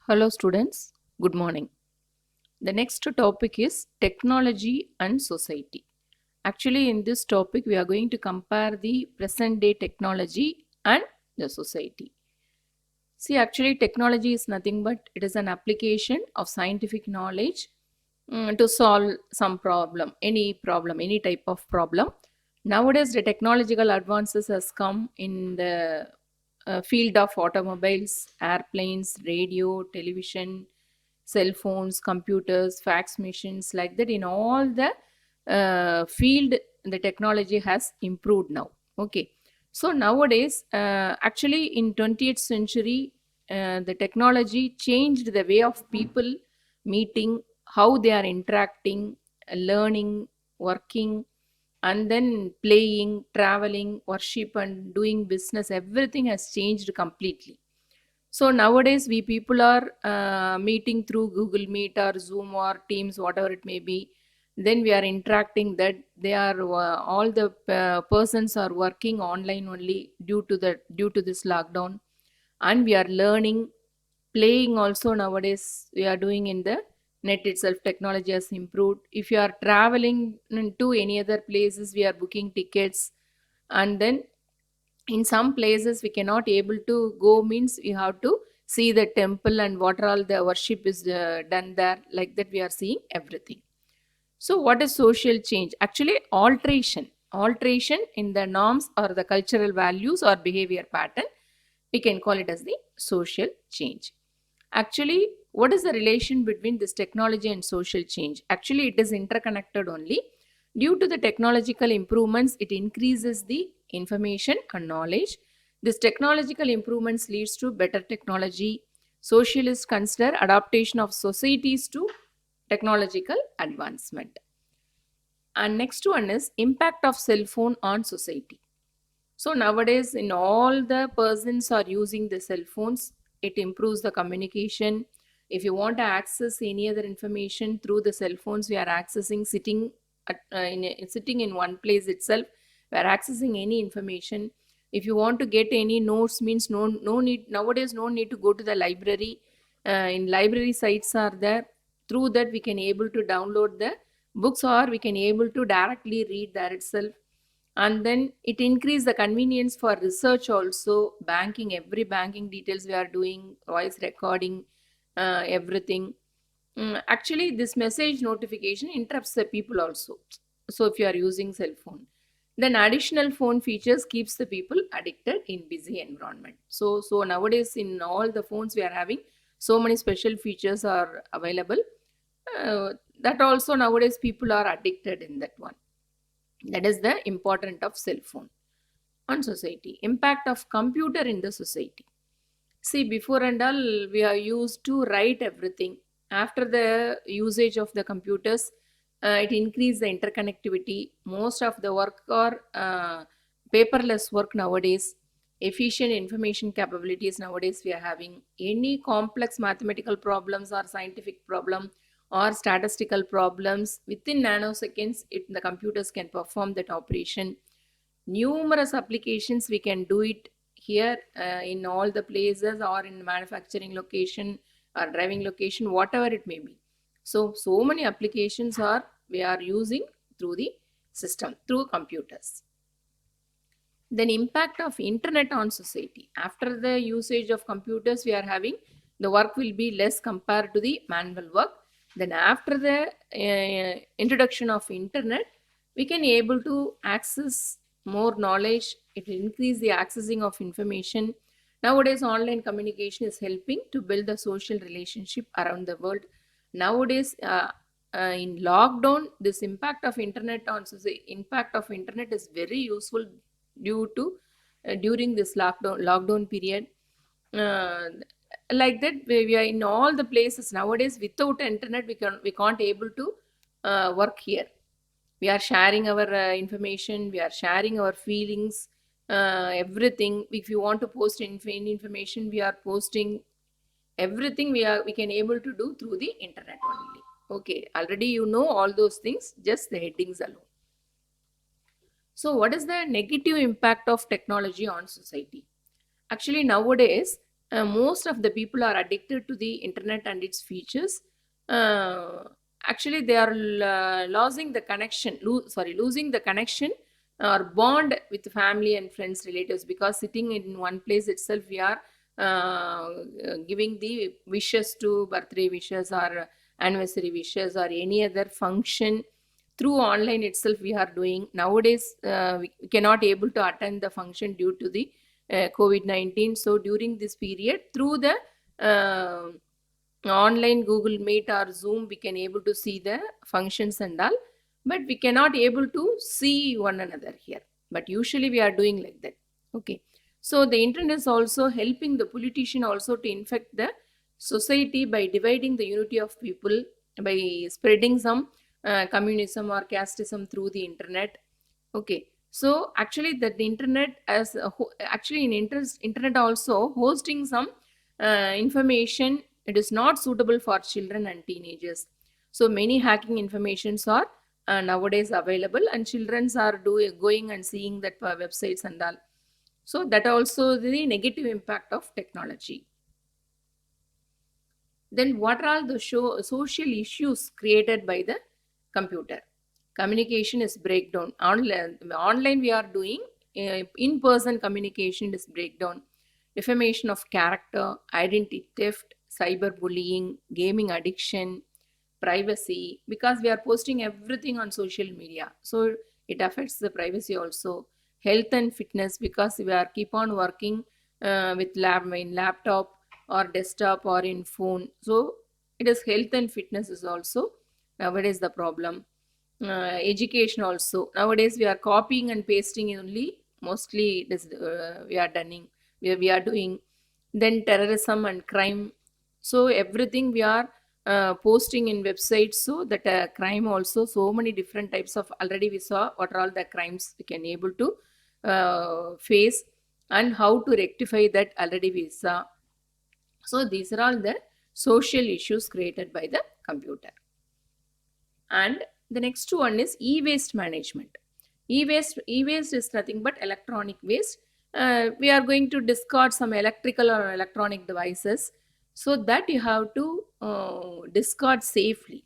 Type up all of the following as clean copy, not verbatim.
Hello, students. Good morning. The next topic is technology and society. Actually, in this topic, we are going to compare the present day technology and the society. See, actually, technology is nothing but it is an application of scientific knowledge to solve some problem, any type of problem. Nowadays, the technological advances has come in the field of automobiles, airplanes, radio, television, cell phones, computers, fax machines, like that. In all the field, the technology has improved now. Okay, so nowadays, actually, in 20th century, the technology changed the way of people meeting, how they are interacting, learning, working, and then playing, traveling, worship, and doing business. Everything has changed completely. So nowadays, we people are meeting through Google Meet or Zoom or Teams, whatever it may be. Then we are interacting. That they are all the persons are working online only due to this lockdown, and we are learning, playing also nowadays. We are doing in the net itself. Technology has improved. If you are traveling to any other places, we are booking tickets, and then in some places we cannot able to go, means we have to see the temple and what all the worship is done there, like that we are seeing everything. So what is social change? Actually, alteration in the norms or the cultural values or behavior pattern, we can call it as the social change. Actually, what is the relation between this technology and social change? Actually, it is interconnected only. Due to the technological improvements, it increases the information and knowledge. This technological improvements leads to better technology. Socialists consider adaptation of societies to technological advancement. And next one is impact of cell phone on society. So nowadays, in all the persons are using the cell phones. It improves the communication. If you want to access any other information through the cell phones, we are accessing sitting in one place itself. We are accessing any information. If you want to get any notes, means no need nowadays. No need to go to the library. In library sites are there. Through that, we can able to download the books, or we can able to directly read there itself. And then it increase the convenience for research also. Banking, every banking details we are doing, voice recording, everything. Actually, this message notification interrupts the people also. So if you are using cell phone, then additional phone features keeps the people addicted in busy environment. So nowadays, in all the phones we are having, so many special features are available. That also nowadays people are addicted in that one. That is the importance of cell phone on society. Impact of computer in the society. See, before and all, we are used to write everything. After the usage of the computers, it increased the interconnectivity. Most of the work are paperless work nowadays. Efficient information capabilities nowadays we are having. Any complex mathematical problems or scientific problem or statistical problems, within nanoseconds, the computers can perform that operation. Numerous applications we can do it here, in all the places, or in manufacturing location or driving location, whatever it may be. So many applications are we are using through the system, through computers. Then impact of internet on society. After the usage of computers we are having, the work will be less compared to the manual work. Then after the introduction of internet, we can able to access more knowledge. It will increase the accessing of information. Nowadays, online communication is helping to build the social relationship around the world. Nowadays, in lockdown, this impact of internet on society, impact of internet is very useful due to during this lockdown period. uh, like that, we are in all the places nowadays. Without internet, we can't able to work here. We are sharing our information, we are sharing our feelings, everything. If you want to post any information, we are posting everything. We can able to do through the internet only. Okay, already you know all those things, just the headings alone. So what is the negative impact of technology on society? Actually, nowadays, most of the people are addicted to the internet and its features. Uh, Actually, they are losing the connection, losing the connection or bond with family and friends, relatives, because sitting in one place itself, we are giving the wishes to birthday wishes or anniversary wishes or any other function through online itself we are doing nowadays. We cannot able to attend the function due to the COVID-19. So during this period, through the uh, online Google Meet or Zoom, we can able to see the functions and all, but we cannot able to see one another here. But usually we are doing like that. Okay. So the internet is also helping the politician also to infect the society by dividing the unity of people, by spreading some communism or casteism through the internet. Okay. So actually that the internet as actually in internet also hosting some information, it is not suitable for children and teenagers. So many hacking informations are nowadays available, and childrens are going and seeing that websites and all. So that also the negative impact of technology. Then what are all the social issues created by the computer? Communication is breakdown. Online we are doing, in-person communication is breakdown. Defamation of character, identity theft, cyberbullying, gaming addiction, privacy, because we are posting everything on social media. So it affects the privacy also. Health and fitness, because we are keep on working with laptop or desktop or in phone. So it is health and fitness is also nowadays the problem. Education also. Nowadays we are copying and pasting only. Mostly it is, we are doing. We are doing. Then terrorism and crime. So everything we are posting in websites. So that crime also, so many different types of, already we saw what are all the crimes we can able to face and how to rectify that, already we saw. So these are all the social issues created by the computer. And the next one is e-waste management. E-waste is nothing but electronic waste. We are going to discard some electrical or electronic devices, so that you have to discard safely.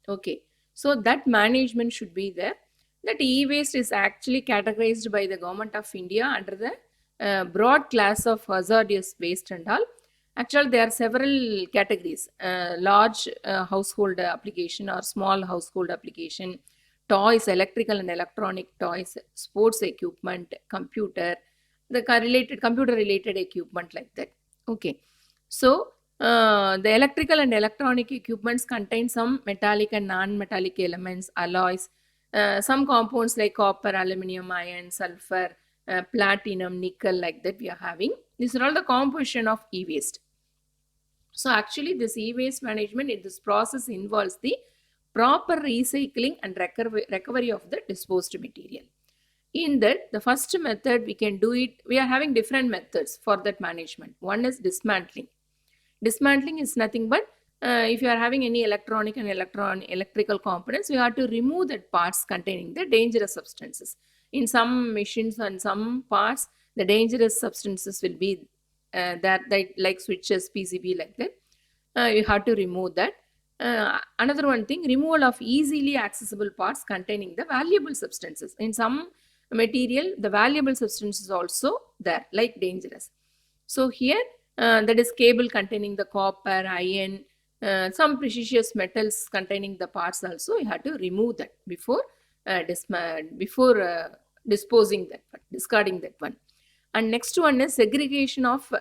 Okay, so that management should be there. That e-waste is actually categorized by the government of India under the broad class of hazardous waste and all. Actually, there are several categories: large household application or small household application, toys, electrical and electronic toys, sports equipment, computer, the related computer related equipment like that. Okay, so the electrical and electronic equipments contain some metallic and non-metallic elements, alloys, some compounds like copper, aluminum, iron, sulfur, platinum, nickel, like that we are having. These are all the composition of e-waste. So actually this e-waste management in this process involves the proper recycling and recovery of the disposed material. In that, the first method we can do it, we are having different methods for that management. One is dismantling. Dismantling is nothing but if you are having any electronic and electrical components, you have to remove that parts containing the dangerous substances. In some machines and some parts, the dangerous substances will be that like switches, PCB, like that. You have to remove that. Another one thing, removal of easily accessible parts containing the valuable substances. In some material, the valuable substances also there, like dangerous. So here, that is cable containing the copper, iron, some precious metals containing the parts also, you have to remove that before disposing that one, discarding that one. And next one is segregation of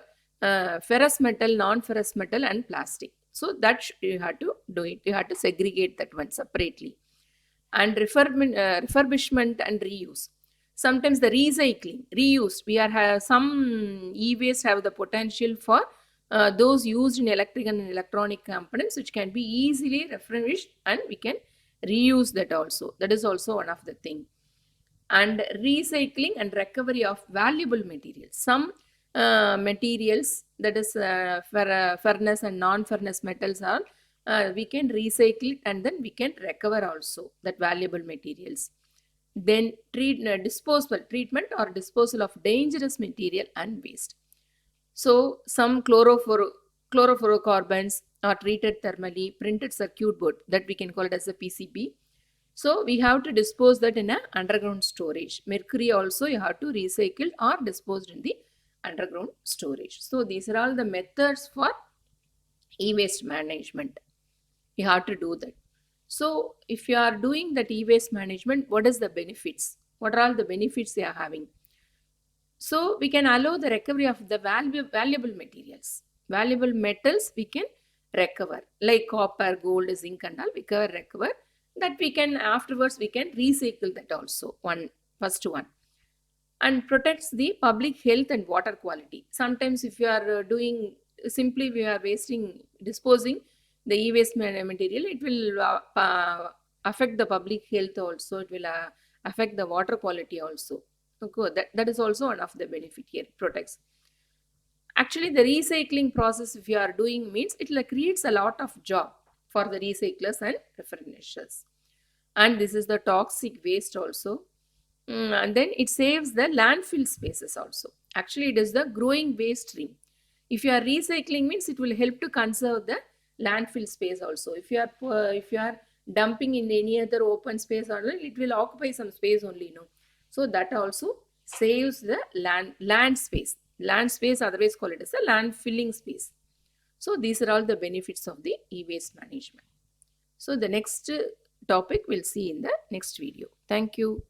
ferrous metal, non-ferrous metal and plastic. So that you have to do it. You have to segregate that one separately. And refurbishment and reuse. Sometimes the recycling, reuse. We are some e-waste have the potential for those used in electric and electronic components, which can be easily refurbished, and we can reuse that also. That is also one of the thing. And recycling and recovery of valuable materials. Some materials, that is furnace and non-furnace metals, are we can recycle it and then we can recover also that valuable materials. Then treatment or disposal of dangerous material and waste. So some chlorofluorocarbons are treated thermally, printed circuit board that we can call it as a PCB. So we have to dispose that in a underground storage. Mercury also you have to recycle or disposed in the underground storage. So these are all the methods for e-waste management. You have to do that. So if you are doing that e-waste management, what is the benefits? What are all the benefits they are having? So we can allow the recovery of the valuable materials. Valuable metals we can recover, like copper, gold, zinc and all we can recover. That we can afterwards we can recycle that also. First one. And protects the public health and water quality. Sometimes if you are doing simply we are disposing the e-waste material, it will affect the public health also. It will affect the water quality also. Okay, that is also one of the benefit here, protects. Actually, the recycling process, if you are doing, means it creates a lot of job for the recyclers and refrinerators. And this is the toxic waste also. And then it saves the landfill spaces also. Actually, it is the growing waste stream. If you are recycling, means it will help to conserve the landfill space also. If you are dumping in any other open space or it will occupy some space only, so that also saves the land space. Land space, otherwise call it as a land filling space. So these are all the benefits of the e-waste management. So the next topic we'll see in the next video. Thank you.